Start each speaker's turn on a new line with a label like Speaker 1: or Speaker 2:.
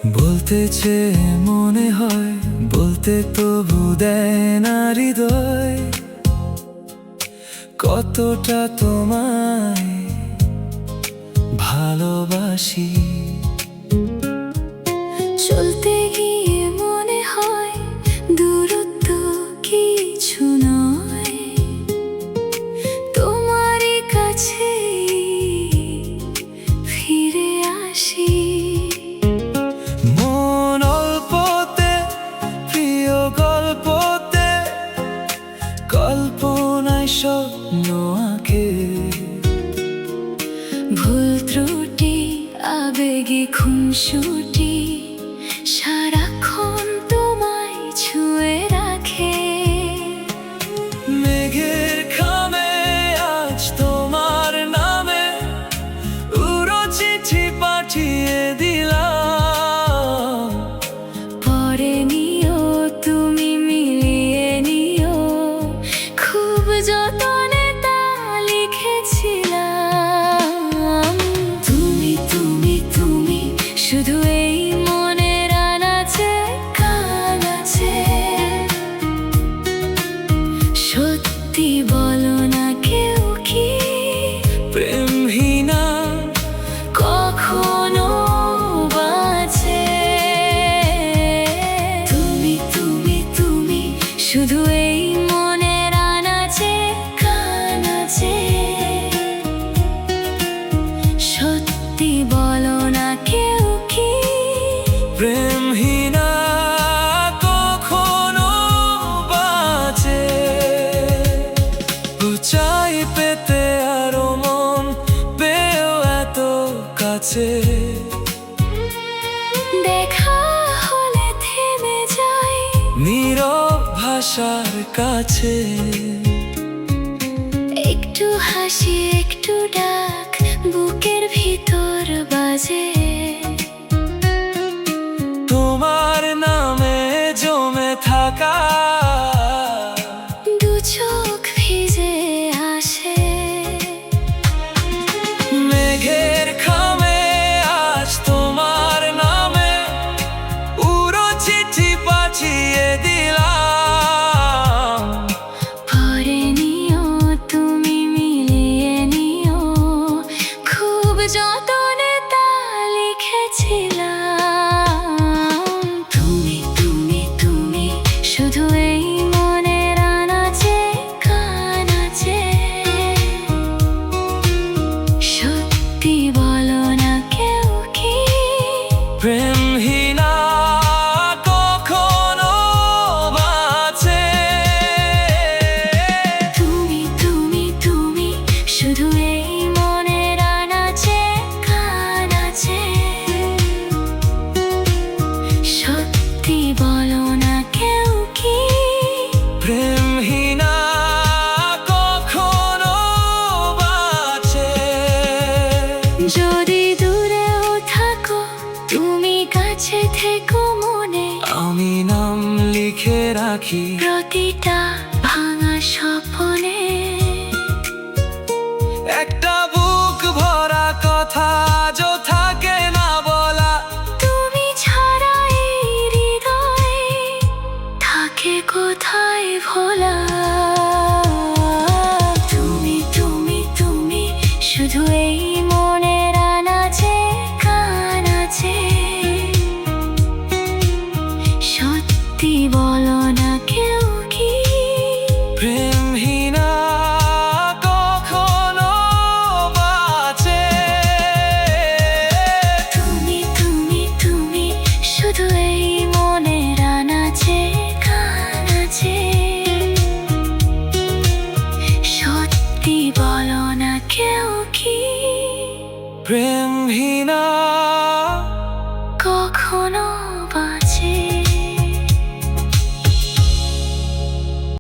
Speaker 1: বলতে চেয়ে মনে হয়, বলতে তবু দেয় না হৃদয়, কতটা তোমায় ভালোবাসি।
Speaker 2: চলতে গিয়ে মনে হয় দূরত্ব কিছু নয়, তোমারই কাছে ফিরে আসি।
Speaker 1: মন অল্পতে, প্রিয় গল্পতে, কল্পনায় স্বপ্ন আঁকে।
Speaker 2: ভুল ত্রুটি আবেগে খুনসুটি সারাক্ষণ তোমায় ছুঁয়ে রাখে।
Speaker 1: মেঘের খামে আজ তোমার নামে উড়ো চিঠি পাঠিয়ে দিলাম।
Speaker 2: পরে নিও তুমি মিলিয়ে নিও, খুব যতনে তা লিখেছিলাম। তুমি তুমি তুমি শুধু এই মনের আনাচে কানাচে। সত্যি বলো না কেউ কি
Speaker 1: প্রেমহীনা
Speaker 2: কখনো বাঁচে? তুমি তুমি তুমি শুধু এই মনের আনাচে কানাচে। সত্যি বলো না কেউ কি
Speaker 1: প্রেমহীনা কখনো বাঁচে। উঁচাই পেতে আরো মন পেও এত কাছে,
Speaker 2: দেখা হলে থেমে যাই
Speaker 1: নীরব ভাষার কাছে।
Speaker 2: একটু হাসি একটু ডাক বুকের ভিতর বাজে।
Speaker 1: তোমার নামে জমে থাকা
Speaker 2: দু চোখ ভিজে আসে।
Speaker 1: মেঘের খামে আজ তোমার নামে উড়ো চিঠি পাঠিয়ে দিলাম।
Speaker 2: পরে নিও তুমি মিলিয়ে নিও, খুব যতনে তা লিখেছিলাম। তুমি তুমি তুমি শুধু এই মনের আনাচে কানাচে। সত্যি বলো না কেউ কি
Speaker 1: প্রেমহীনা কখনো বাঁচে।
Speaker 2: তুমি তুমি তুমি শুধু এই মনের আনাচে কানাচে। সত্যি বলো না কেউ কি
Speaker 1: প্রেমহীনা কখনো বাঁচে।
Speaker 2: যদি দূরেও থাকো তুমি কাছে থেকো মনে।
Speaker 1: আমি নাম লিখে রাখি
Speaker 2: প্রতিটা ভাঙা স্বপ্নে।
Speaker 1: একটা বুক ভরা কথা আজও থাকে না বলা।
Speaker 2: তুমি ছাড়া এই হৃদয় থাকে কোথায় ভোলা? তুমি তুমি তুমি শুধু এই মনের আনাচে কানাচে। সত্যি বলো না কেউ কি
Speaker 1: প্রেমহীনা কখনো বাঁচে।
Speaker 2: তুমি তুমি তুমি শুধু এই মনের আনাচে কানাচে। সত্যি বলো না কেউ কি
Speaker 1: প্রেমহীনা
Speaker 2: কখনো